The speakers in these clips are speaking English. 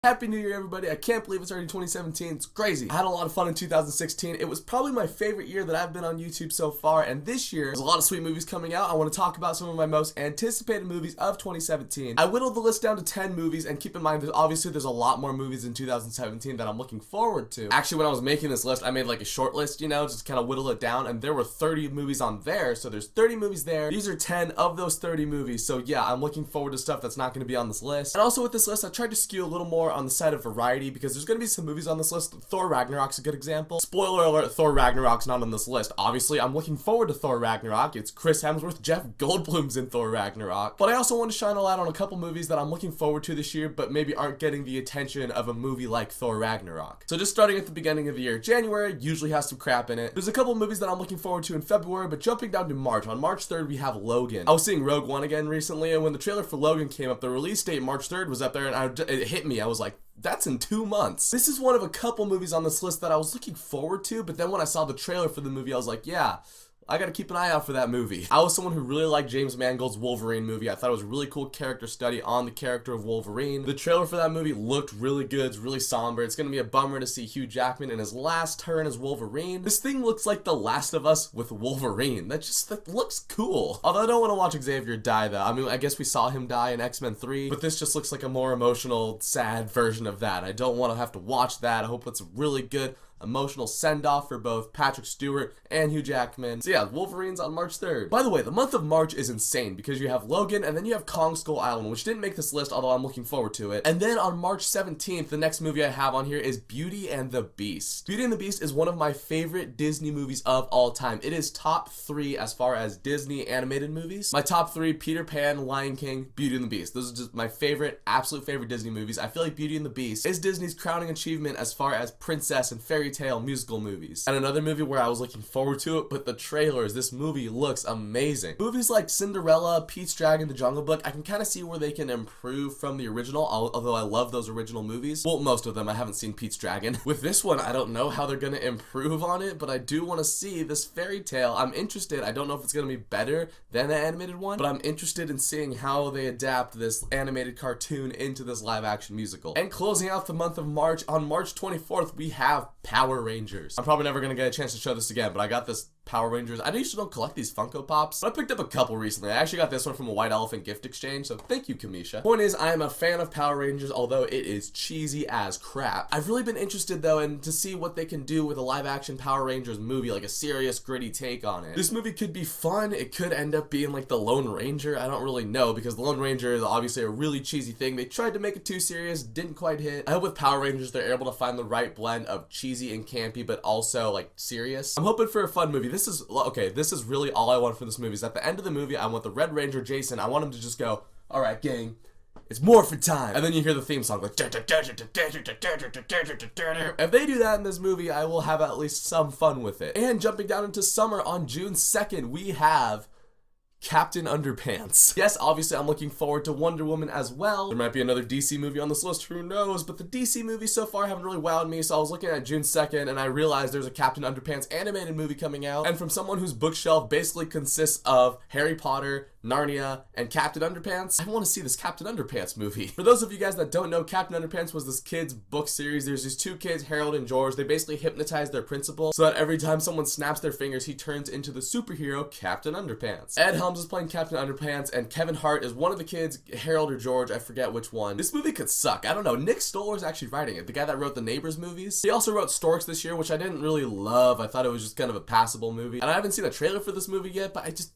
Happy New Year, everybody. I can't believe it's already 2017. It's crazy. I had a lot of fun in 2016. It was probably my favorite year that I've been on YouTube so far, and this year, there's a lot of sweet movies coming out. I want to talk about some of my most anticipated movies of 2017. I whittled the list down to 10 movies, and keep in mind that obviously there's a lot more movies in 2017 that I'm looking forward to. Actually, when I was making this list, I made like a short list, just kind of whittle it down, and there were 30 movies on there, so there's 30 movies there. These are 10 of those 30 movies, so yeah, I'm looking forward to stuff that's not going to be on this list. And also with this list, I tried to skew a little more on the side of variety, because there's going to be some movies on this list. Thor Ragnarok's a good example. Spoiler alert, Thor Ragnarok's not on this list. Obviously, I'm looking forward to Thor Ragnarok. It's Chris Hemsworth, Jeff Goldblum's in Thor Ragnarok. But I also want to shine a light on a couple movies that I'm looking forward to this year, but maybe aren't getting the attention of a movie like Thor Ragnarok. So just starting at the beginning of the year, January usually has some crap in it. There's a couple movies that I'm looking forward to in February, but jumping down to March. On March 3rd, we have Logan. I was seeing Rogue One again recently, and when the trailer for Logan came up, the release date, March 3rd, was up there, and it hit me. I was like, that's in 2 months. This is one of a couple movies on this list that I was looking forward to, but then when I saw the trailer for the movie, I was like, yeah, I gotta keep an eye out for that movie. I was someone who really liked James Mangold's Wolverine movie. I thought it was a really cool character study on the character of Wolverine. The trailer for that movie looked really good. It's really somber. It's gonna be a bummer to see Hugh Jackman in his last turn as Wolverine. This thing looks like The Last of Us with Wolverine. That looks cool. Although I don't want to watch Xavier die though. I mean, I guess we saw him die in X-Men 3, but this just looks like a more emotional, sad version of that. I don't want to have to watch that. I hope it's really good emotional send-off for both Patrick Stewart and Hugh Jackman. So yeah, Wolverine's on March 3rd. By the way, the month of March is insane because you have Logan and then you have Kong Skull Island, which didn't make this list, although I'm looking forward to it. And then on March 17th, the next movie I have on here is Beauty and the Beast. Beauty and the Beast is one of my favorite Disney movies of all time. It is top 3 as far as Disney animated movies. My top 3, Peter Pan, Lion King, Beauty and the Beast. Those are just my favorite, absolute favorite Disney movies. I feel like Beauty and the Beast is Disney's crowning achievement as far as princess and fairy tale musical movies. And another movie where I was looking forward to it, but the trailers, this movie looks amazing. Movies like Cinderella, Pete's Dragon, The Jungle Book, I can kind of see where they can improve from the original, although I love those original movies. Well, most of them. I haven't seen Pete's Dragon. With this one, I don't know how they're going to improve on it, but I do want to see this fairy tale. I'm interested. I don't know if it's going to be better than the animated one, but I'm interested in seeing how they adapt this animated cartoon into this live action musical. And closing out the month of March, on March 24th, we have Power Rangers. I'm probably never going to get a chance to show this again, but I got this Power Rangers. I usually don't collect these Funko Pops, but I picked up a couple recently. I actually got this one from a White Elephant gift exchange, so thank you, Kamisha. Point is, I am a fan of Power Rangers, although it is cheesy as crap. I've really been interested, though, in to see what they can do with a live-action Power Rangers movie, like a serious, gritty take on it. This movie could be fun. It could end up being like The Lone Ranger. I don't really know, because The Lone Ranger is obviously a really cheesy thing. They tried to make it too serious, didn't quite hit. I hope with Power Rangers, they're able to find the right blend of cheesy and campy, but also, like, serious. I'm hoping for a fun movie. This is really all I want from this movie. Is at the end of the movie, I want the Red Ranger Jason, I want him to just go, all right, gang, it's morphin' time. And then you hear the theme song, like, if they do that in this movie, I will have at least some fun with it. And jumping down into summer, on June 2nd, we have Captain Underpants. Yes, obviously I'm looking forward to Wonder Woman as well. There might be another DC movie on this list, who knows, but the DC movies so far haven't really wowed me, so I was looking at June 2nd and I realized there's a Captain Underpants animated movie coming out, and from someone whose bookshelf basically consists of Harry Potter, Narnia, and Captain Underpants, I want to see this Captain Underpants movie. For those of you guys that don't know, Captain Underpants was this kid's book series. There's these 2 kids, Harold and George. They basically hypnotize their principal so that every time someone snaps their fingers, he turns into the superhero Captain Underpants. Ed Helms is playing Captain Underpants, and Kevin Hart is one of the kids, Harold or George, I forget which one. This movie could suck. I don't know. Nick Stoller is actually writing it, the guy that wrote the Neighbors movies. He also wrote Storks this year, which I didn't really love. I thought it was just kind of a passable movie. And I haven't seen a trailer for this movie yet, but it's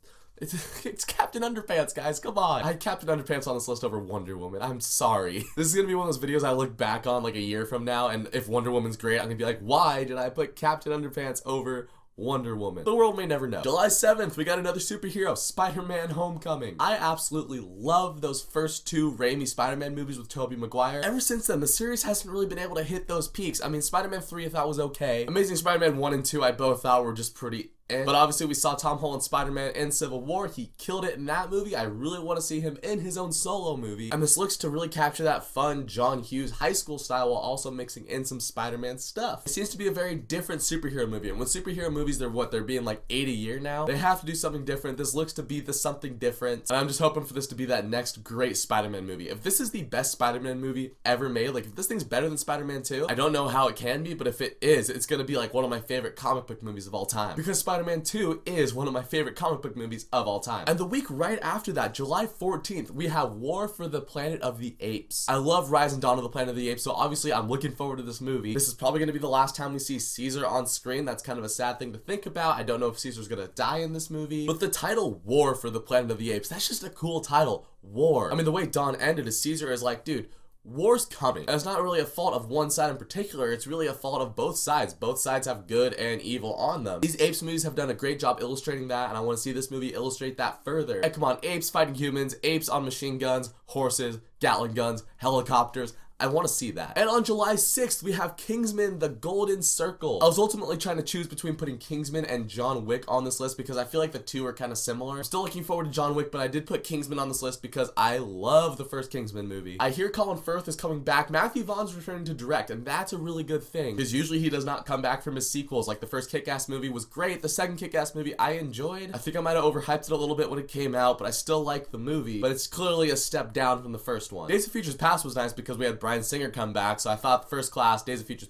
Captain Underpants, guys. Come on. I had Captain Underpants on this list over Wonder Woman. I'm sorry. This is gonna be one of those videos I look back on like a year from now, and if Wonder Woman's great, I'm gonna be like, why did I put Captain Underpants over Wonder Woman? The world may never know. July 7th, we got another superhero, Spider-Man Homecoming. I absolutely love those first 2 Raimi Spider-Man movies with Tobey Maguire. Ever since then, the series hasn't really been able to hit those peaks. I mean, Spider-Man 3 I thought was okay. Amazing Spider-Man 1 and 2 I both thought were just pretty But obviously we saw Tom Holland's Spider-Man in Civil War. He killed it in that movie. I really want to see him in his own solo movie. And this looks to really capture that fun John Hughes high school style while also mixing in some Spider-Man stuff. It seems to be a very different superhero movie. And with superhero movies, they're being like 8 a year now. They have to do something different. This looks to be the something different. And I'm just hoping for this to be that next great Spider-Man movie. If this is the best Spider-Man movie ever made, like if this thing's better than Spider-Man 2, I don't know how it can be, but if it is, it's gonna be like one of my favorite comic book movies of all time. Because Spider-Man 2 is one of my favorite comic book movies of all time. And the week right after that, July 14th, we have War for the Planet of the Apes. I love Rise and Dawn of the Planet of the Apes, so obviously I'm looking forward to this movie. This is probably gonna be the last time we see Caesar on screen. That's kind of a sad thing to think about. I don't know if Caesar's gonna die in this movie, but the title War for the Planet of the Apes, that's just a cool title. War. I mean, the way Dawn ended is Caesar is like, dude, war's coming. And it's not really a fault of one side in particular, it's really a fault of both sides. Both sides have good and evil on them. These Apes movies have done a great job illustrating that, and I want to see this movie illustrate that further. And come on, apes fighting humans, apes on machine guns, horses, Gatling guns, helicopters. I want to see that. And on July 6th, we have Kingsman: The Golden Circle. I was ultimately trying to choose between putting Kingsman and John Wick on this list because I feel like the two are kind of similar. I'm still looking forward to John Wick, but I did put Kingsman on this list because I love the first Kingsman movie. I hear Colin Firth is coming back. Matthew Vaughn's returning to direct, and that's a really good thing because usually he does not come back from his sequels. Like the first Kick-Ass movie was great. The second Kick-Ass movie I enjoyed. I think I might have overhyped it a little bit when it came out, but I still like the movie. But it's clearly a step down from the first one. Days of Futures Past was nice because we had Bryan Singer come back. So I thought Days of Futures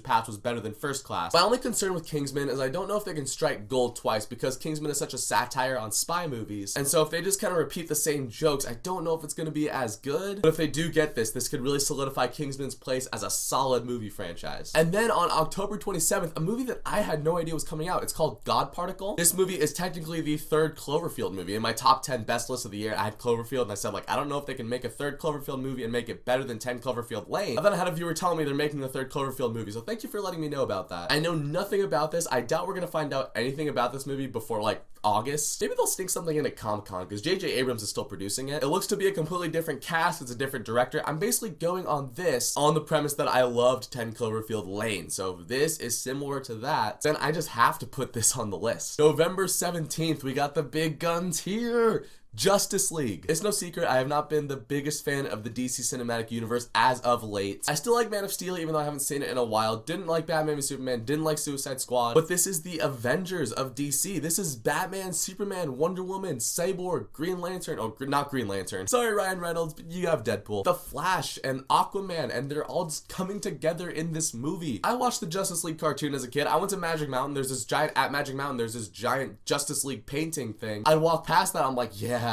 Past was better than First Class. My only concern with Kingsman is I don't know if they can strike gold twice because Kingsman is such a satire on spy movies. And so if they just kind of repeat the same jokes, I don't know if it's going to be as good. But if they do get this could really solidify Kingsman's place as a solid movie franchise. And then on October 27th, a movie that I had no idea was coming out. It's called God Particle. This movie is technically the third Cloverfield movie. In my top 10 best list of the year, I had Cloverfield, and I said, like, I don't know if they can make a third Cloverfield movie and make it better than 10 Cloverfield Lane. And then I had a viewer tell me they're making the third Cloverfield movie, so thank you for letting me know about that. I know nothing about this. I doubt we're gonna find out anything about this movie before like August. Maybe they'll sneak something in at Comic-Con because J.J. Abrams is still producing it. It looks to be a completely different cast. It's a different director. I'm basically going on this on the premise that I loved 10 Cloverfield Lane. So if this is similar to that, then I just have to put this on the list. November 17th, we got the big guns here. Justice League. It's no secret, I have not been the biggest fan of the DC Cinematic Universe as of late. I still like Man of Steel even though I haven't seen it in a while. Didn't like Batman v Superman, didn't like Suicide Squad. But this is the Avengers of DC. This is Batman, Superman, Wonder Woman, Cyborg, Green Lantern. Oh, not Green Lantern. Sorry, Ryan Reynolds, but you have Deadpool. The Flash and Aquaman, and they're all just coming together in this movie. I watched the Justice League cartoon as a kid. I went to Magic Mountain. There's this giant Justice League painting thing. I walked past that, I'm like, yeah,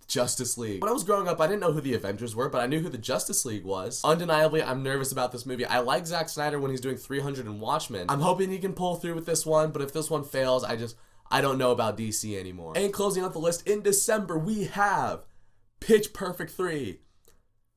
Justice League. When I was growing up, I didn't know who the Avengers were, but I knew who the Justice League was. Undeniably, I'm nervous about this movie. I like Zack Snyder when he's doing 300 and Watchmen. I'm hoping he can pull through with this one, but if this one fails, I don't know about DC anymore. And closing out the list, in December, we have Pitch Perfect 3.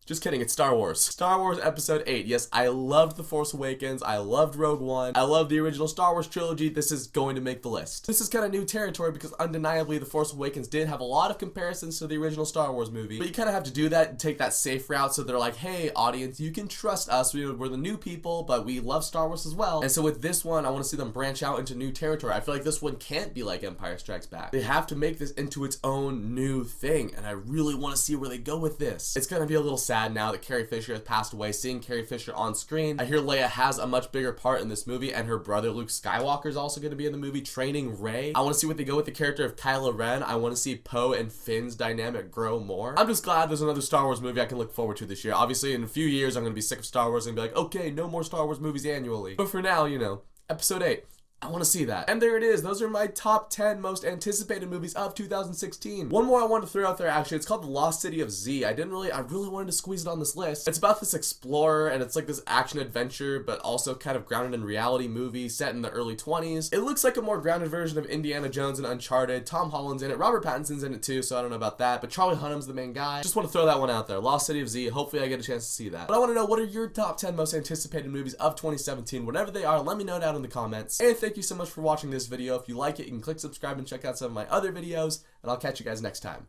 Just kidding, it's Star Wars. Star Wars Episode 8. Yes, I loved The Force Awakens. I loved Rogue One. I love the original Star Wars trilogy. This is going to make the list. This is kind of new territory because undeniably The Force Awakens did have a lot of comparisons to the original Star Wars movie. But you kind of have to do that and take that safe route so they're like, hey, audience, you can trust us. We're the new people, but we love Star Wars as well. And so with this one, I want to see them branch out into new territory. I feel like this one can't be like Empire Strikes Back. They have to make this into its own new thing, and I really want to see where they go with this. It's going to be a little sad now that Carrie Fisher has passed away. Seeing Carrie Fisher on screen, I hear Leia has a much bigger part in this movie, and her brother Luke Skywalker is also going to be in the movie training Rey. I want to see what they go with the character of Kylo Ren. I want to see Poe and Finn's dynamic grow more. I'm just glad there's another Star Wars movie I can look forward to this year. Obviously, in a few years, I'm going to be sick of Star Wars and be like, okay, no more Star Wars movies annually. But for now, you know, Episode 8. I want to see that. And there it is. Those are my top 10 most anticipated movies of 2016. One more I wanted to throw out there, actually. It's called The Lost City of Z. I really wanted to squeeze it on this list. It's about this explorer, and it's like this action adventure, but also kind of grounded in reality movie set in the early 20s. It looks like a more grounded version of Indiana Jones and Uncharted. Tom Holland's in it. Robert Pattinson's in it too, so I don't know about that. But Charlie Hunnam's the main guy. Just want to throw that one out there. Lost City of Z. Hopefully I get a chance to see that. But I want to know, what are your top 10 most anticipated movies of 2017? Whatever they are, let me know down in the comments. And thank you so much for watching this video. If you like it, you can click subscribe and check out some of my other videos, and I'll catch you guys next time.